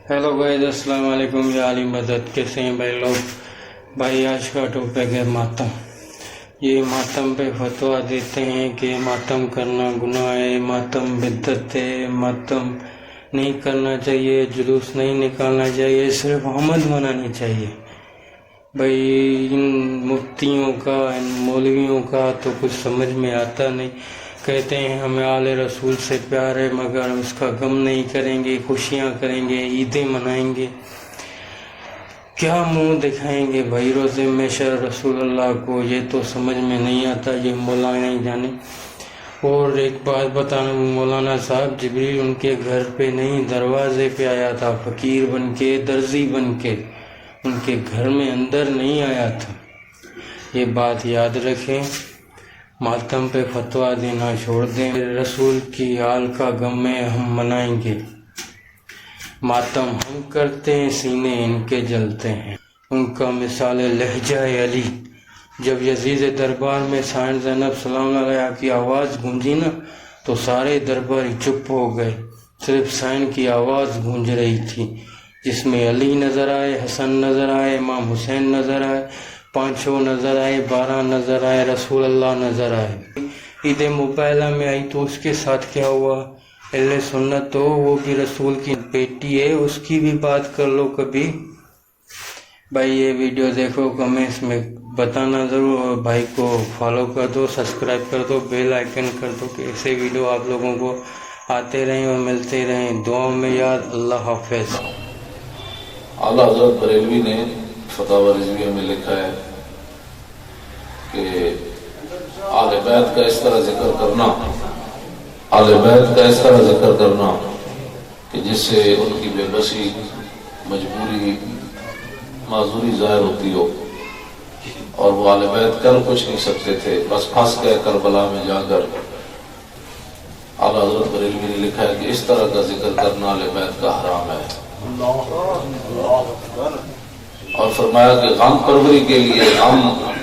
Hello guys, अस्सलाम वालेकुम या अली मदद। कैसे हैं भाई लोग? भाई आज का टॉपिक है मातम। ये मातम पे फतवा देते हैं कि मातम करना गुनाह है, मातम बिद्दत है, मातम नहीं करना चाहिए, जुलूस नहीं निकालना चाहिए, सिर्फ आमद मनानी चाहिए। भाई इन मुफ्तियों का, इन मौलवियों का तो कुछ समझ में आता नहीं। कहते हैं हमें आले रसूल से प्यार है, मगर उसका गम नहीं करेंगे, खुशियाँ करेंगे, ईदें मनाएंगे, क्या मुंह दिखाएंगे भाई रोज़े में शर रसूलुल्लाह को? ये तो समझ में नहीं आता, ये मौलाना नहीं जाने। और एक बात बताना, मौलाना साहब जिब्रील उनके घर पे नहीं दरवाजे पे आया था, फ़कीर बन के, दर्जी बन के, उनके घर में अंदर नहीं आया था। ये बात याद रखें। मातम पे फतवा देना छोड़ दें। रसूल की हाल का गम में हम मनाएंगे। मातम हम करते हैं, सीने इनके जलते हैं। उनका मिसाल लहजा अली। जब यजीद दरबार में साइंस ज़ैनब सलाम अलैहा की आवाज़ गूंजी ना, तो सारे दरबारी चुप हो गए। सिर्फ साइन की आवाज़ गूंज रही थी, जिसमें अली नज़र आए, हसन नज़र आए, इमाम हुसैन नज़र आए, 5 नज़र आए, 12 नज़र आए, रसूल अल्लाह नज़र आए। ईद मुबाइला में आई तो उसके साथ क्या हुआ? अहले सुन्नत तो वो भी रसूल की बेटी है, उसकी भी बात कर लो कभी। भाई ये वीडियो देखो, कमेंट्स में बताना ज़रूर, और भाई को फॉलो कर दो, सब्सक्राइब कर दो, बेल आइकन कर दो कि ऐसे वीडियो आप लोगों को आते रहें और मिलते रहें। दुआ में याद। अल्लाह हाफिज़। आला हज़रत बरेलवी ने फतावा रिज़विया में लिखा है कि आले बैत का इस तरह जिक्र करना, आले बैत का इस तरह जिक्र करना कि जिससे उनकी बेबसी, मजबूरी, माजूरी ज़ाहिर होती हो, और वो आले बैत कर कुछ नहीं सकते थे, बस फंस गए करबला में जाकर। आला हज़रत बरेलवी ने लिखा है कि इस तरह का जिक्र करना आले बैत का हराम है। और फरमाया कि गम परवरी के लिए गम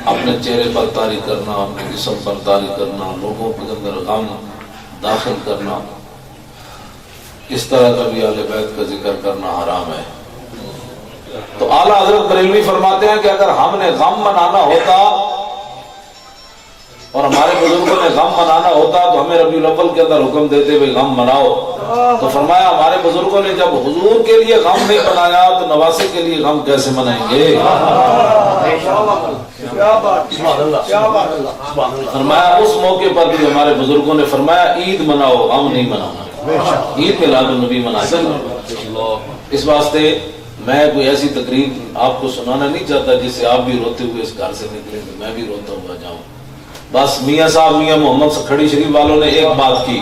अपने चेहरे पर तारी करना, अपने जिस्म पर तारी करना, लोगों के अंदर गम दाखिल करना, इस तरह का भी आले बैत का जिक्र करना हराम है। तो आला हज़रत बरेलवी फरमाते हैं कि अगर हमने गम मनाना होता और हमारे बुजुर्गों ने गम मनाना होता तो हमें रबीउल अव्वल के अंदर हुक्म देते हुए गम मनाओ। तो फरमाया हमारे बुजुर्गों ने जब हुजूर के लिए गम नहीं मनाया तो नवासे के लिए गम कैसे मनाएंगे? फरमाया उस मौके पर भी हमारे बुजुर्गों ने फरमाया ईद मनाओ, गम नहीं मनाना, ईद मिलादुन नबी मनाओ। इस वास्ते मैं कोई ऐसी तकरीर आपको सुनाना नहीं चाहता जिससे आप भी रोते हुए इस घर से निकलेंगे, मैं भी रोता हुआ जाऊं। बस मियाँ साहब, मियाँ मोहम्मद खड़ी शरीफ वालों ने एक बात की,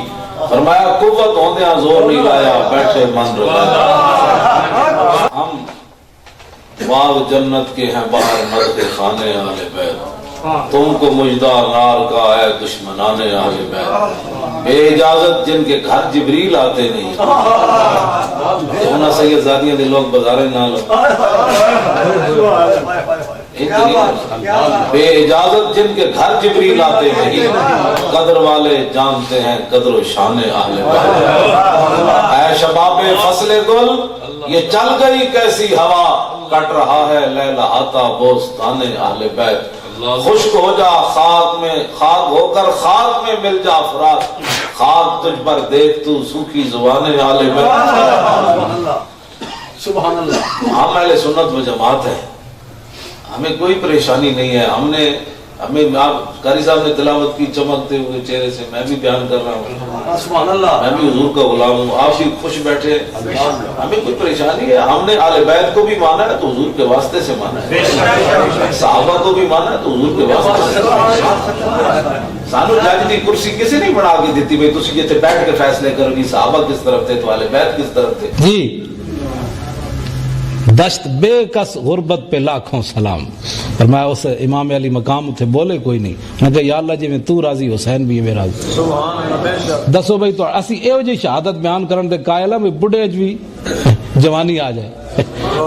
फरमाया कुव्वत होंदे जोर नहीं लाया, बैठे मन रुलाया। हम बाग जन्नत के हैं, बाहर मर्द खाने आले बैत, तुमको मुजदा नार का है दुश्मनाने आले बैत, बे इजाजत जिनके घर जिब्रील आते नहीं। होना सैयद ज़ादिया ने लोग बाजारे ना लो, बे इजाजत जिनके घर जिब्रील आते नहीं, कदर वाले जानते हैं कदर शाने आहले बैत। ऐ शबाबे फसले गुल, ये चल गई कैसी हवा, कट रहा है लैला आता बोस्ताने आहले बैत। खुश्क हो जा खाक में, खाक होकर खाक में मिल जा अफराद, खाक तुझ पर देख तू सूखी जुबाने आहले बैत। सुभान अल्लाह। हम अहले सुन्नत व जमात है, हमें कोई परेशानी नहीं है। हमें आप कारी साहब ने तिलावत की चमकते हुए चेहरे से, मैं भी बयान कर रहा हूँ, सुभान अल्लाह, मैं भी हुजूर का गुलाम हूँ, आप भी खुश बैठे, हमें कोई परेशानी है। हमने आले बैत को भी माना है तो हुजूर के वास्ते से माना है, सहाबा को भी माना है तो हुजूर के वास्ते से। सानू जज की कुर्सी किसी नहीं बना के दी भाई तुम जिथे बैठ के फैसले करो कि सहाबा किस तरफ थे तो आले बैत किस तरफ थे जी। दश्त बेकस गुरबत पे लाखों सलाम। और मैं उस इमाम अली मकाम उथे बोले कोई नहीं, मैं कहा या अल्लाह जिवें तू राजी हुसैन भी है राजी। दसो भाई तो असी एहो जी शहादत बयान करन दे कायल में बुढ़े भी जवानी आ जाए,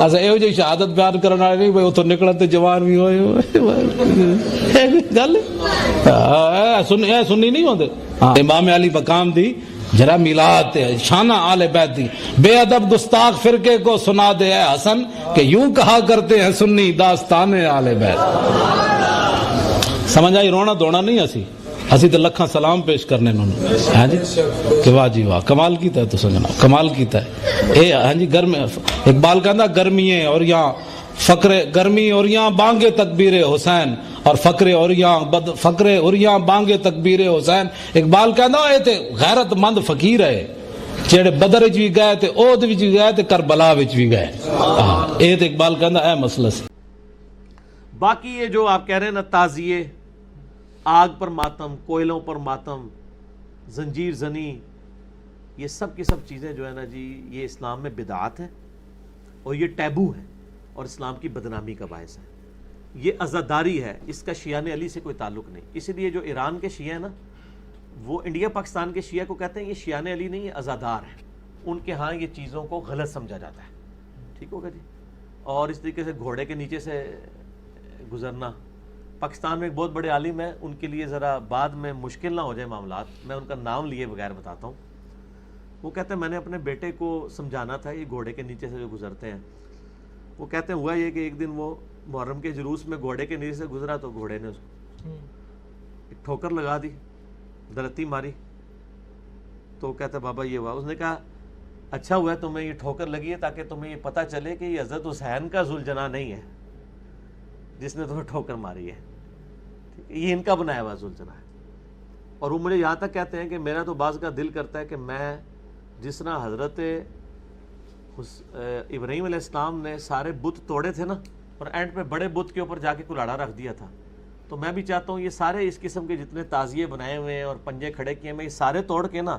असा एहो जी शहादत बयान करन वाले नहीं भाई उतो निकलन ते जवान भी होए गल सुन्नी नहीं होंदे। हाँ इमाम अली मकाम दी جرا میلاد شانہ آل بیت دی بے ادب گستاخ فرقے کو سنا دے اے حسن کہ یوں کہا کرتے ہیں سنی داستان آل بیت. سمجھ آئی؟ رونا دونا نہیں اسی تو لکھاں سلام پیش کرنے انہوں ہاں جی کہ واہ جی واہ کمال کیتا ہے. تو سمجھنا کمال کیتا ہے اے ہاں جی. گرمی اقبال کہندا گرمیے اور یہاں فقر گرمی اور یہاں بانگے تکبیر حسین اور فقر اور یہاں بانگے تکبیر حسین. اقبال کہندا اے تے غیرت مند فقیر ہے جڑے بدر وچ بھی گئے تے احد وچ بھی گئے تے کربلا وچ بھی گئے. اے تے اقبال کہندا اے مسئلہ سی. باقی یہ جو آپ کہہ رہے ہیں نا تعزیے، آگ پر ماتم، کوئلوں پر ماتم، زنجیر زنی، یہ سب کی سب چیزیں جو ہے نا جی یہ اسلام میں بدعات ہیں اور یہ ٹیبو ہے اور اسلام کی بدنامی کا باعث ہے. یہ عزاداری ہے، اس کا شیعان علی سے کوئی تعلق نہیں. اسی لیے جو ایران کے شیعہ ہیں نا وہ انڈیا پاکستان کے شیعہ کو کہتے ہیں یہ شیعان علی نہیں، یہ عزادار ہیں. ان کے ہاں یہ چیزوں کو غلط سمجھا جاتا ہے. ٹھیک ہوگا جی. اور اس طریقے سے گھوڑے کے نیچے سے گزرنا، پاکستان میں ایک بہت بڑے عالم ہیں، ان کے لیے ذرا بعد میں مشکل نہ ہو جائے معاملات، میں ان کا نام لیے بغیر بتاتا ہوں. وہ کہتے ہیں میں نے اپنے بیٹے کو سمجھانا تھا یہ گھوڑے کے نیچے سے جو گزرتے ہیں. وہ کہتے ہیں ہوا یہ کہ ایک دن وہ محرم کے جلوس میں گھوڑے کے نیچے سے گزرا تو گھوڑے نے اس کو ایک ٹھوکر لگا دی، دلتی ماری. تو کہتا بابا یہ ہوا. اس نے کہا اچھا ہوا ہے تمہیں یہ ٹھوکر لگی ہے تاکہ تمہیں یہ پتہ چلے کہ یہ حضرت حسین کا ذوالجناح نہیں ہے جس نے تمہیں ٹھوکر ماری ہے. یہ ان کا بنایا ہوا ذوالجناح ہے. اور وہ مجھے یہاں تک کہتے ہیں کہ میرا تو بعض کا دل کرتا ہے کہ میں جس طرح حضرت ابراہیم علیہ السلام نے سارے بت توڑے تھے نا اور اینڈ پہ بڑے بت کے اوپر جا کے کلاڑا رکھ دیا تھا، تو میں بھی چاہتا ہوں یہ سارے اس قسم کے جتنے تعزیے بنائے ہوئے ہیں اور پنجے کھڑے کیے میں یہ سارے توڑ کے نا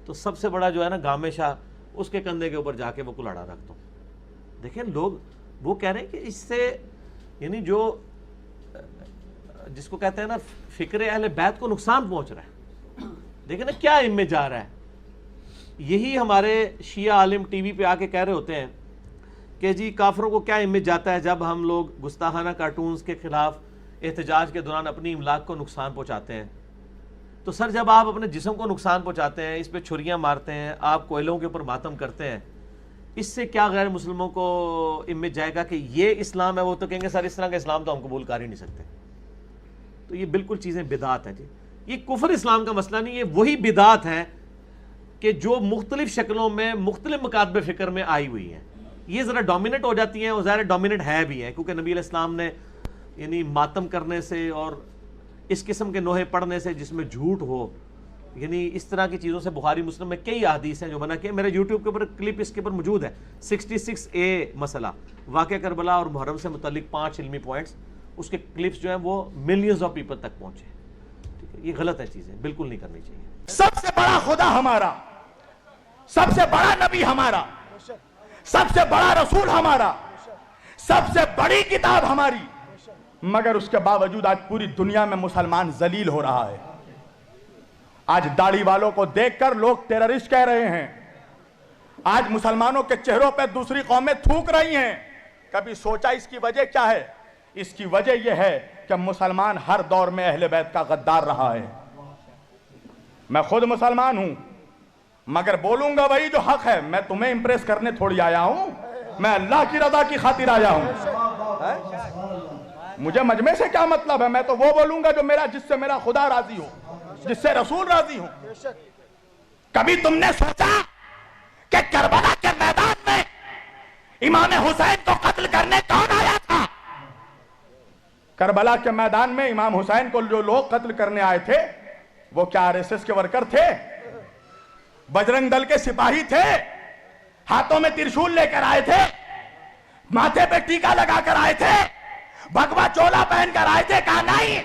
تو سب سے بڑا جو ہے نا گامے شاہ اس کے کندھے کے اوپر جا کے وہ کلاڑا رکھ دوں. دیکھیں لوگ وہ کہہ رہے ہیں کہ اس سے یعنی جو جس کو کہتے ہیں نا فکر اہل بیت کو نقصان پہنچ رہا ہے. دیکھیں نا کیا ان میں جا رہا ہے. یہی ہمارے شیعہ عالم ٹی وی پہ آ کے کہہ رہے ہوتے ہیں کہ جی کافروں کو کیا امیج جاتا ہے جب ہم لوگ گستاخانہ کارٹونز کے خلاف احتجاج کے دوران اپنی املاک کو نقصان پہنچاتے ہیں. تو سر جب آپ اپنے جسم کو نقصان پہنچاتے ہیں، اس پہ چھریاں مارتے ہیں، آپ کوئلوں کے اوپر ماتم کرتے ہیں، اس سے کیا غیر مسلموں کو امیج جائے گا کہ یہ اسلام ہے؟ وہ تو کہیں گے سر اس طرح کا اسلام تو ہم قبول کر ہی نہیں سکتے. تو یہ بالکل چیزیں بدعات ہیں جی. یہ کفر اسلام کا مسئلہ نہیں، یہ وہی بدعات ہیں کہ جو مختلف شکلوں میں مختلف مکاتب فکر میں آئی ہوئی ہیں. یہ ذرا ڈومیننٹ ہو جاتی ہیں اور ظاہر ڈومیننٹ ہے بھی ہیں کیونکہ نبی علیہ السلام نے یعنی ماتم کرنے سے اور اس قسم کے نوحے پڑھنے سے جس میں جھوٹ ہو، یعنی اس طرح کی چیزوں سے بخاری مسلم میں کئی احادیث ہیں جو منع کیے. میرے یوٹیوب کے اوپر کلپ اس کے اوپر موجود ہے 66A مسئلہ واقعہ کربلا اور محرم سے متعلق 5 علمی پوائنٹس. اس کے کلپس جو ہیں وہ ملینز آف پیپل تک پہنچے. ٹھیک ہے، یہ غلط ہے، چیزیں بالکل نہیں کرنی چاہیے. سب سے بڑا خدا ہمارا، سب سے بڑا نبی ہمارا، سب سے بڑا رسول ہمارا، سب سے بڑی کتاب ہماری، مگر اس کے باوجود آج پوری دنیا میں مسلمان ذلیل ہو رہا ہے. آج داڑھی والوں کو دیکھ کر لوگ ٹیررسٹ کہہ رہے ہیں. آج مسلمانوں کے چہروں پہ دوسری قومیں تھوک رہی ہیں. کبھی سوچا اس کی وجہ کیا ہے؟ اس کی وجہ یہ ہے کہ مسلمان ہر دور میں اہل بیت کا غدار رہا ہے. میں خود مسلمان ہوں مگر بولوں گا وہی جو حق ہے. میں تمہیں امپریس کرنے تھوڑی آیا ہوں، میں اللہ کی رضا کی خاطر آیا ہوں. مجھے مجمع سے کیا مطلب ہے؟ میں تو وہ بولوں گا جو جس سے میرا خدا راضی ہو، جس سے رسول راضی ہو. کبھی تم نے سوچا کہ کربلا کے میدان میں امام حسین کو قتل کرنے کون آیا تھا؟ کربلا کے میدان میں امام حسین کو جو لوگ قتل کرنے آئے تھے وہ کیا RSS کے ورکر تھے؟ بجرنگ دل کے سپاہی تھے؟ ہاتھوں میں ترشول لے کر آئے تھے؟ ماتھے پہ ٹیکا لگا کر آئے تھے؟ بھگوا چولا پہن کر آئے تھے؟ کہا نہیں،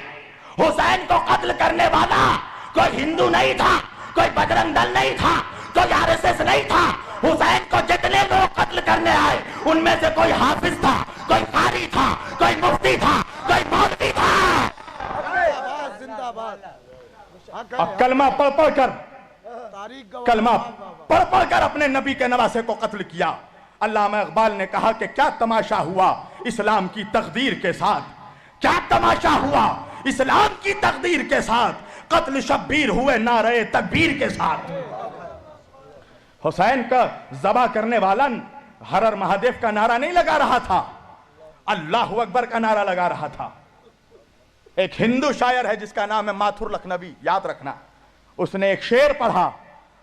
حسین کو قتل کرنے والا کوئی ہندو نہیں تھا، کوئی بجرنگ دل نہیں تھا، کوئی RSS نہیں تھا. حسین کو جتنے لوگ قتل کرنے آئے ان میں سے کوئی حافظ تھا، کوئی قاری تھا، کوئی مفتی تھا، کوئی مولوی تھا. اب کلمہ پڑھ پڑھ کر اپنے نبی کے نواسے کو قتل کیا. علامہ اقبال نے کہا کہ کیا تماشا ہوا اسلام کی تقدیر کے ساتھ، کیا تماشا ہوا اسلام کی تقدیر کے ساتھ، قتل شبیر ہوئے نعرہ تکبیر کے ساتھ. हुसैन का ज़बा करने वाला हर हर महादेव का नारा नहीं लगा रहा था, अल्लाह अकबर का नारा लगा रहा था। एक हिंदू शायर है जिसका नाम है माथुर लखनवी, याद रखना, उसने एक शेर पढ़ा,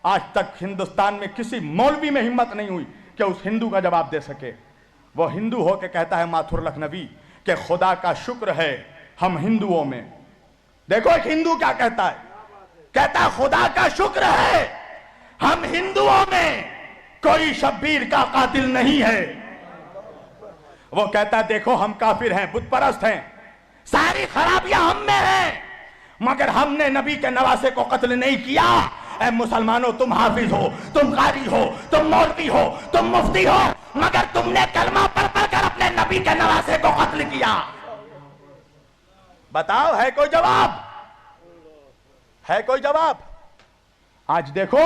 आज तक हिंदुस्तान में किसी मौलवी में हिम्मत नहीं हुई कि उस हिंदू का जवाब दे सके। वो हिंदू हो के कहता है माथुर लखनवी कि खुदा का शुक्र है हम हिंदुओं में। देखो एक हिंदू क्या कहता है, कहता है खुदा का शुक्र है हम हिंदुओं में कोई शब्बीर का कातिल नहीं है। वो कहता है देखो हम काफिर हैं, बुत परस्त हैं, सारी खराबियां हम में हैं, मगर हमने नबी के नवासे को कत्ल नहीं किया। ऐ मुसलमानों, तुम हाफिज हो, तुम कारी हो, तुम मौलवी हो, तुम मुफ्ती हो, मगर तुमने कलमा पढ़ पढ़ कर अपने नबी के नवासे को कत्ल किया। बताओ है कोई जवाब? है कोई जवाब? आज देखो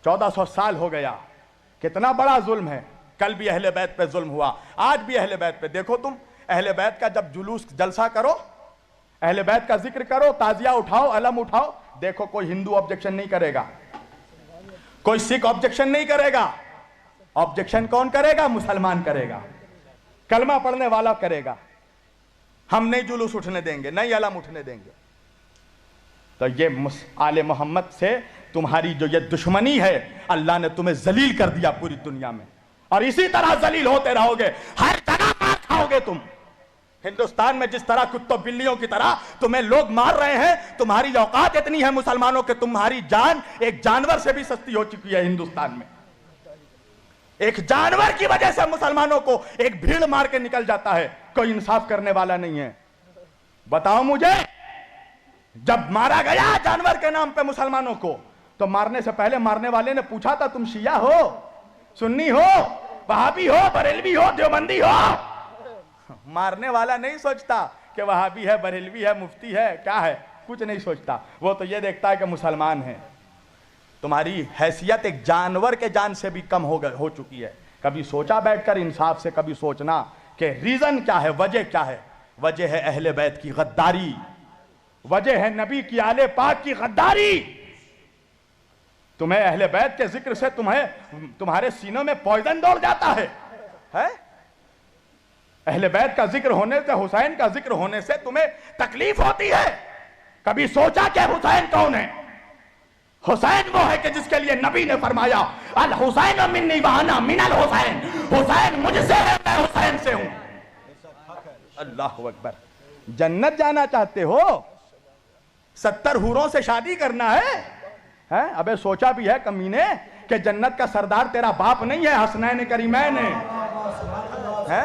1400 साल हो गया, कितना बड़ा जुल्म है। कल भी अहले बैत पे जुल्म हुआ, आज भी अहले बैत पे। देखो तुम अहले बैत का जब जुलूस जलसा करो, अहले बैत का जिक्र करो, ताजिया उठाओ, अलम उठाओ, देखो कोई हिंदू ऑब्जेक्शन नहीं करेगा, कोई सिख ऑब्जेक्शन नहीं करेगा। ऑब्जेक्शन कौन करेगा? मुसलमान करेगा, कलमा पढ़ने वाला करेगा। हम नहीं जुलूस उठने देंगे, नहीं अलम उठने देंगे। तो ये आले मोहम्मद से तुम्हारी जो ये दुश्मनी है, अल्लाह ने तुम्हें जलील कर दिया पूरी दुनिया में, और इसी तरह जलील होते रहोगे, हर जगह मार खाओगे तुम। हिंदुस्तान में जिस तरह कुत्तों बिल्लियों की तरह तुम्हें लोग मार रहे हैं, तुम्हारी औकात इतनी है मुसलमानों के, तुम्हारी जान एक जानवर से भी सस्ती हो चुकी है हिंदुस्तान में। एक जानवर की वजह से मुसलमानों को एक भीड़ मार के निकल जाता है, कोई इंसाफ करने वाला नहीं है। बताओ मुझे, जब मारा गया जानवर के नाम पे मुसलमानों को, तो मारने से पहले मारने वाले ने पूछा था तुम शिया हो, सुन्नी हो, वहाबी हो, बरेलवी हो, देवबंदी हो? मारने वाला नहीं सोचता कि वहाबी है, बरेलवी है, मुफ्ती है, क्या है, कुछ नहीं सोचता। वो तो ये देखता है कि मुसलमान है। तुम्हारी हैसियत एक जानवर के जान से भी कम हो चुकी है। कभी सोचा बैठकर इंसाफ से, कभी सोचना कि रीजन क्या है, वजह क्या है? वजह है अहले बैत की गद्दारी, वजह है नबी की आले पाक की गद्दारी। तुम्हें अहले बैत के जिक्र से तुम्हारे सीनों में पॉइजन दौड़ जाता है? अहले बैत का जिक्र होने से, हुसैन का जिक्र होने से तुम्हें तकलीफ होती है? कभी सोचा कि हुसैन कौन है? हुसैन वो है कि जिसके लिए नबी ने फरमाया अल हुसैन मिन्नी व अना मिनल हुसैन, हुसैन मुझसे है, मैं हुसैन से हूं। अल्लाहु अकबर। जन्नत जाना चाहते हो? 70 हूरों से शादी करना है? अबे सोचा भी है कमीने कि जन्नत का सरदार तेरा बाप नहीं है, हसनैन करीमैन है?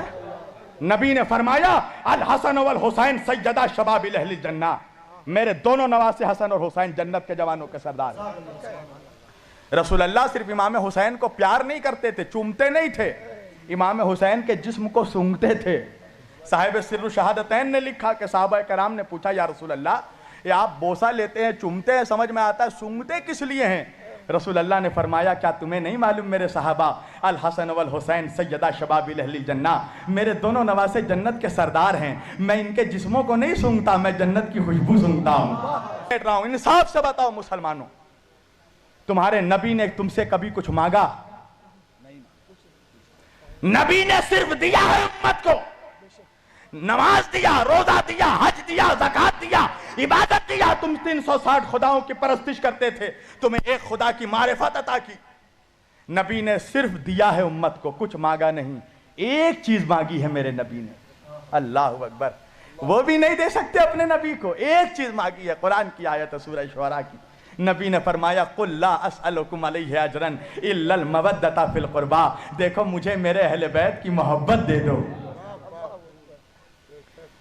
नबी ने फरमाया अल हसन वल हुसैन सैयदा शबाबिल अहलिल जन्नह, मेरे दोनों नवासे हसन और हुसैन जन्नत के जवानों के सरदार। रसूल अल्लाह सिर्फ इमाम हुसैन को प्यार नहीं करते थे, चूमते नहीं थे, इमाम हुसैन के जिस्म को सूंघते थे। साहिब सिर्र शहादतैन ने लिखा कि सहाबा कराम ने पूछा या रसूल अल्लाह, ये आप बोसा लेते हैं, चूमते हैं, समझ में आता है, सूंघते किस लिए हैं? रसूल अल्लाह ने फरमाया क्या तुम्हें नहीं मालूम मेरे सहाबा, अल हसन वल हुसैन सैयदा शबाबिल अहलिल जन्नह, मेरे दोनों नवासे जन्नत के सरदार हैं, मैं इनके जिस्मों को नहीं सूंघता, मैं जन्नत की खुशबू सूंघता हूं। बैठ रहा हूं, इंसाफ से बताओ मुसलमानों, तुम्हारे नबी ने तुमसे कभी कुछ मांगा? नबी ने सिर्फ दिया है उम्मत को, नमाज दिया, रोजा दिया, हज दिया, ज़कात दिया, इबादत दिया। तुम 360 खुदाओं की परस्तिश करते थे, तुम्हें एक खुदा की मारिफत अता की। नबी ने सिर्फ दिया है उम्मत को, कुछ मांगा नहीं। एक चीज मांगी है मेरे नबी ने, अल्लाहु अकबर, वो भी नहीं दे सकते अपने नबी को। एक चीज मांगी है, कुरान की आयत है सूरह शुअरा की। नबी ने फरमाया कुल ला अस्अलुकुम अलैहि अजरन इल्लल मवद्दता फिल कुर्बा, देखो मुझे मेरे अहले बैत की मोहब्बत दे दो,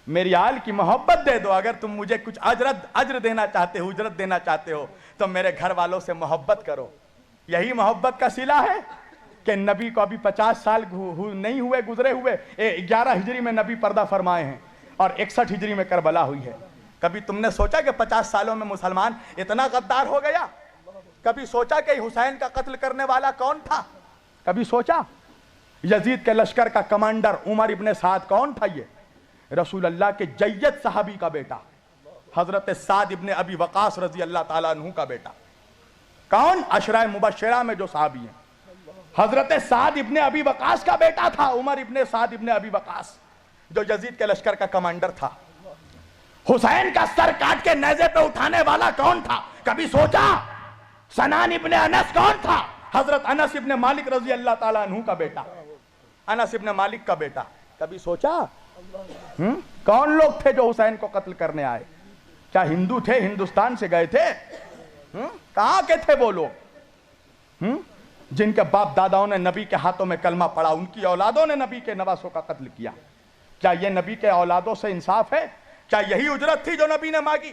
मेरी आल की मोहब्बत दे दो। अगर तुम मुझे कुछ अजर देना चाहते हो, उजरत देना चाहते हो, तो मेरे घर वालों से मोहब्बत करो। यही मोहब्बत का सिला है कि नबी को अभी 50 साल नहीं हुए गुजरे हुए, 11 हिजरी में नबी पर्दा फरमाए हैं और 61 हिजरी में करबला हुई है। कभी तुमने सोचा कि 50 सालों में मुसलमान इतना गद्दार हो गया? कभी सोचा कि हुसैन का कत्ल करने वाला कौन था? कभी सोचा? यजीद के लश्कर का कमांडर उमर इब्ने साद कौन था? ये रसूल अल्लाह के जय्यद सहाबी का बेटा, हजरत साद इब्ने अबी वकास रजी अल्लाह ताला अन्हु का बेटा। कौन? अशराए मुबश्शिरा में जो साहबी हैं। हजरत साद इब्ने अबी वकास का बेटा था, उमर इब्ने साद इब्ने अबी वकास, जो यजीद के लश्कर का कमांडर था। हुसैन का सर काट के नेज़े पे उठाने वाला कौन था? कभी सोचा? सनान इब्ने अनस कौन था? हजरत अनस इब्ने मालिक रजी अल्लाह ताला अन्हु का बेटा, अनस इब्ने मालिक का बेटा। कभी सोचा? कौन लोग थे जो हुसैन को कत्ल करने आए? क्या हिंदू थे? हिंदुस्तान से गए थे? कहां के थे वो लोग? जिनके बाप दादाओं ने नबी के हाथों में कलमा पढ़ा, उनकी औलादों ने नबी के नवासों का कत्ल किया। क्या ये नबी के औलादों से इंसाफ है? क्या यही उजरत थी जो नबी ने मांगी?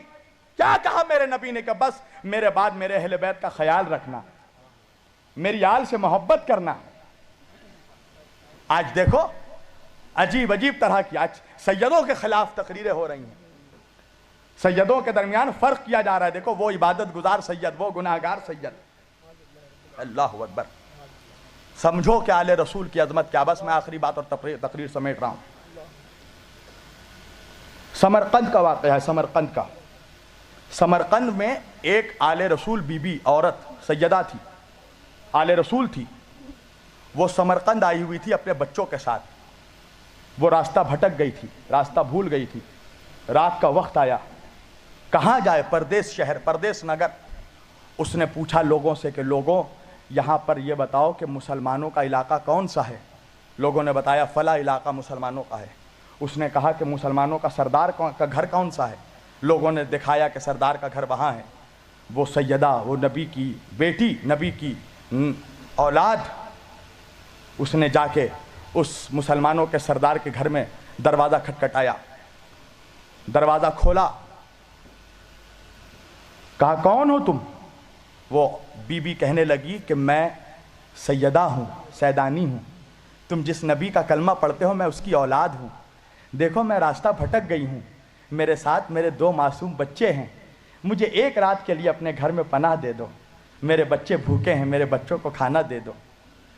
क्या कहा मेरे नबी ने? कि बस मेरे बाद मेरे अहले बैत का ख्याल रखना, मेरी आल से मोहब्बत करना। आज देखो अजीब अजीब तरह की आज सैयदों के खिलाफ तकरीरें हो रही हैं, सैयदों के दरमियान फर्क किया जा रहा है। देखो वो इबादत गुजार सैयद, वो गुनाहगार सैयद। अल्लाह अकबर। समझो कि आले रसूल की अजमत क्या। बस मैं आखिरी बात और तकरीर समेट रहा हूं। समरकंद का वाक़या है, समरकंद का। समरकंद में एक आले रसूल बीबी औरत सैयदा थी, आले रसूल थी। वो समरकंद आई हुई थी अपने बच्चों के साथ। वो रास्ता भटक गई थी, रास्ता भूल गई थी। रात का वक्त आया, कहाँ जाए? परदेस शहर, परदेस नगर। उसने पूछा लोगों से कि लोगों यहाँ पर ये बताओ कि मुसलमानों का इलाका कौन सा है? लोगों ने बताया फला इलाका मुसलमानों का है। उसने कहा कि मुसलमानों का सरदार का घर कौन सा है? लोगों ने दिखाया कि सरदार का घर वहाँ है। वो सैयदा, वो नबी की बेटी, नबी की औलाद, उसने जाके उस मुसलमानों के सरदार के घर में दरवाज़ा खटखटाया। दरवाज़ा खोला, कहा कौन हो तुम? वो बीबी कहने लगी कि मैं सैयदा हूँ, सैदानी हूँ। तुम जिस नबी का कलमा पढ़ते हो मैं उसकी औलाद हूँ। देखो मैं रास्ता भटक गई हूँ, मेरे साथ मेरे 2 मासूम बच्चे हैं। मुझे एक रात के लिए अपने घर में पनाह दे दो, मेरे बच्चे भूखे हैं, मेरे बच्चों को खाना दे दो।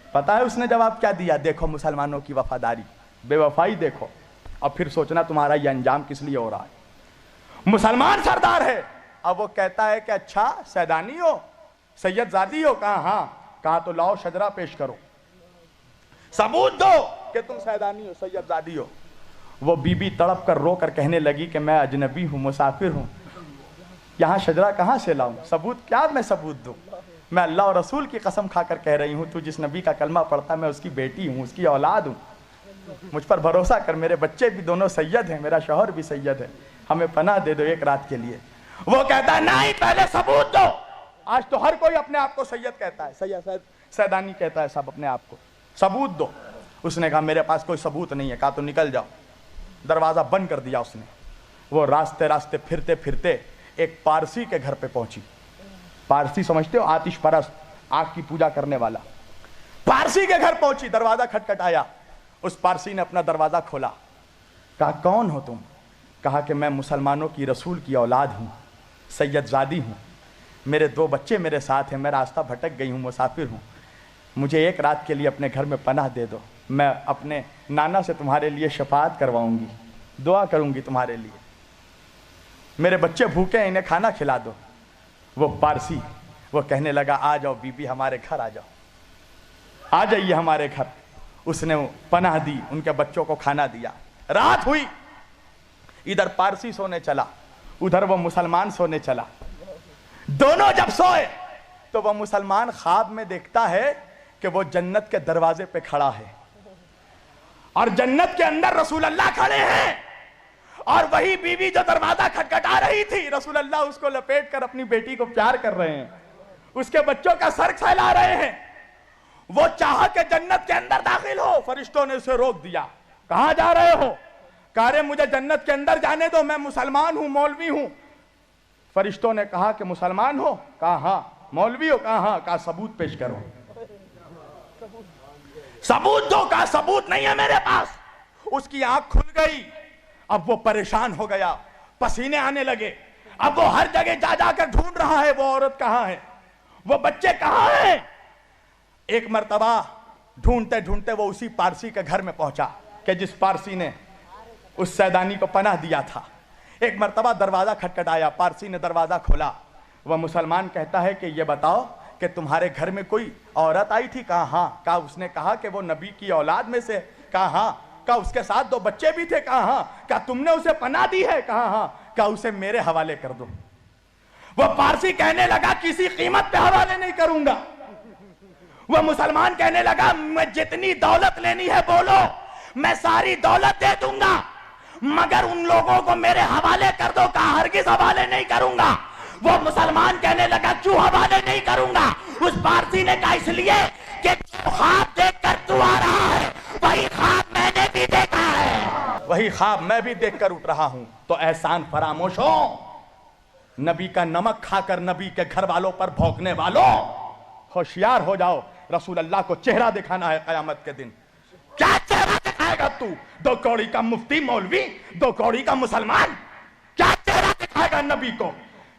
पता है उसने जवाब क्या दिया? देखो मुसलमानों की वफादारी, बेवफाई देखो। अब फिर सोचना तुम्हारा ये अंजाम किस लिए हो रहा है। मुसलमान सरदार है, अब वो कहता है कि अच्छा सैदानी हो, सैयद जादी हो? कहा हाँ। कहा तो लाओ शजरा पेश करो, सबूत दो कि तुम सैदानी हो, सैयद जादी हो। वो बीबी तड़प कर रो कर कहने लगी कि मैं अजनबी हूँ, मुसाफिर हूँ, यहाँ शजरा कहाँ से लाऊं? सबूत क्या मैं सबूत दूं? मैं अल्लाह और रसूल की कसम खाकर कह रही हूँ, तू जिस नबी का कलमा पढ़ता मैं उसकी बेटी हूँ, उसकी औलाद हूँ। मुझ पर भरोसा कर, मेरे बच्चे भी दोनों सैयद हैं, मेरा शौहर भी सैयद है, हमें पनाह दे दो एक रात के लिए। वो कहता है नहीं, पहले सबूत दो। आज तो हर कोई अपने आप को सैयद कहता है, सैयद सैदानी कहता है सब अपने आप को। सबूत दो। उसने कहा मेरे पास कोई सबूत नहीं है। कहा तो निकल जाओ। दरवाज़ा बंद कर दिया उसने। वो रास्ते रास्ते फिरते फिरते एक पारसी के घर पे पहुंची। पारसी समझते हो? आतिश परस्त, आग की पूजा करने वाला। पारसी के घर पहुंची, दरवाज़ा खटखटाया। उस पारसी ने अपना दरवाज़ा खोला। कहा कौन हो तुम? कहा कि मैं मुसलमानों की रसूल की औलाद हूँ, सैयद ज़ादी हूँ, मेरे 2 बच्चे मेरे साथ हैं, मैं रास्ता भटक गई हूँ, मुसाफिर हूँ, मुझे एक रात के लिए अपने घर में पनाह दे दो। मैं अपने नाना से तुम्हारे लिए शफाअत करवाऊंगी, दुआ करूंगी तुम्हारे लिए, मेरे बच्चे भूखे हैं, इन्हें खाना खिला दो। वो पारसी वो कहने लगा आ जाओ बीबी, हमारे घर आ जाओ, आ जाइए हमारे घर। उसने पनाह दी, उनके बच्चों को खाना दिया। रात हुई, इधर पारसी सोने चला, उधर वो मुसलमान सोने चला। दोनों जब सोए तो वो मुसलमान ख्वाब में देखता है कि वो जन्नत के दरवाजे पे खड़ा है और जन्नत के अंदर रसूल अल्लाह खड़े हैं, और वही बीवी जो दरवाजा खटखटा रही थी, रसूल अल्लाह उसको लपेट कर अपनी बेटी को प्यार कर रहे हैं, उसके बच्चों का सर फैला रहे हैं। वो चाह के जन्नत के अंदर दाखिल हो, फरिश्तों ने उसे रोक दिया। कहां जा रहे हो? कह रहे मुझे जन्नत के अंदर जाने दो, मैं मुसलमान हूं, मौलवी हूं। फरिश्तों ने कहा कि मुसलमान हो? कहा हाँ। मौलवी हो? कहा हाँ। कहा सबूत पेश करो, सबूत दो। कहा सबूत नहीं है मेरे पास। उसकी आंख खुल गई, अब वो परेशान हो गया, पसीने आने लगे। अब वो हर जगह जा जाकर ढूंढ रहा है वो औरत कहां है, वो बच्चे कहां हैं। एक मर्तबा ढूंढते ढूंढते वो उसी पारसी के घर में पहुंचा कि जिस पारसी ने उस सैदानी को पनाह दिया था। एक मर्तबा दरवाजा खटखटाया, पारसी ने दरवाजा खोला। वह मुसलमान कहता है कि ये बताओ کہ تمہارے گھر میں کوئی عورت آئی تھی؟ کہا ہاں. کہا اس نے کہا کہ وہ نبی کی اولاد میں سے؟ کہا ہاں. کہا اس کے ساتھ 2 بچے بھی تھے؟ کہا ہاں. کہا تم نے اسے پناہ دی ہے؟ کہا ہاں. کہا اسے میرے حوالے کر دو. وہ پارسی کہنے لگا کسی قیمت پہ حوالے نہیں کروں گا. وہ مسلمان کہنے لگا میں جتنی دولت لینی ہے بولو، میں ساری دولت دے دوں گا، مگر ان لوگوں کو میرے حوالے کر دو. کہا ہرگز حوالے نہیں کروں گا. وہ مسلمان کہنے لگا کیوں حوالے نہیں کروں گا؟ اس پارسی نے کہا اس لیے کہ جو خواب دیکھ کر تو آ رہا ہے وہی خواب میں نے بھی دیکھا ہے، وہی خواب میں بھی دیکھ کر اٹھ رہا ہوں. تو احسان فراموش ہو، نبی کا نمک کھا کر نبی کے گھر والوں پر بھونکنے والوں، ہوشیار ہو جاؤ. رسول اللہ کو چہرہ دکھانا ہے قیامت کے دن. کیا چہرہ دکھائے گا تو؟ 2 کوڑی کا مفتی مولوی، 2 کوڑی کا مسلمان کیا چہرہ دکھائے گا نبی کو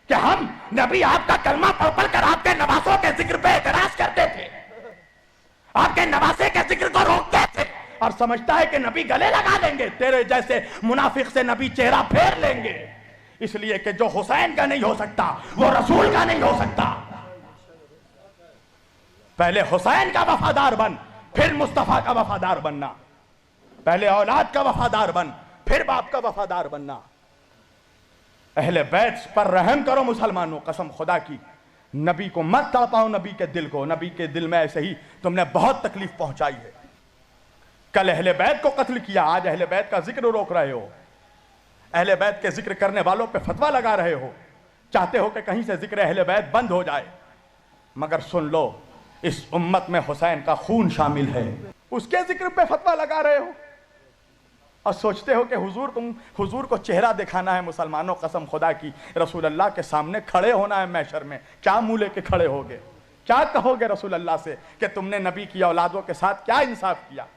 کہ ہم نبی آپ کا کلمہ پڑھ پڑھ کر آپ کے نواسوں کے ذکر پہ اعتراض کرتے تھے، آپ کے نواسے کے ذکر کو روکتے تھے، اور سمجھتا ہے کہ نبی گلے لگا لیں گے. تیرے جیسے منافق سے نبی چہرہ پھیر لیں گے، اس لیے کہ جو حسین کا نہیں ہو سکتا وہ رسول کا نہیں ہو سکتا. پہلے حسین کا وفادار بن، پھر مصطفیٰ کا وفادار بننا. پہلے اولاد کا وفادار بن، پھر باپ کا وفادار بننا. اہل بیت پر رحم کرو مسلمانوں، قسم خدا کی نبی کو مت تڑپاؤ. نبی کے دل کو، نبی کے دل میں ایسے ہی تم نے بہت تکلیف پہنچائی ہے. کل اہل بیت کو قتل کیا، آج اہل بیت کا ذکر روک رہے ہو، اہل بیت کے ذکر کرنے والوں پہ فتویٰ لگا رہے ہو، چاہتے ہو کہ کہیں سے ذکر اہل بیت بند ہو جائے. مگر سن لو، اس امت میں حسین کا خون شامل ہے، اس کے ذکر پہ فتویٰ لگا رہے ہو اور سوچتے ہو کہ حضور کو چہرہ دکھانا ہے. مسلمانوں قسم خدا کی رسول اللہ کے سامنے کھڑے ہونا ہے محشر میں. کیا منہ لے کے کھڑے ہوگے؟ کیا کہو گے رسول اللہ سے کہ تم نے نبی کی اولادوں کے ساتھ کیا انصاف کیا؟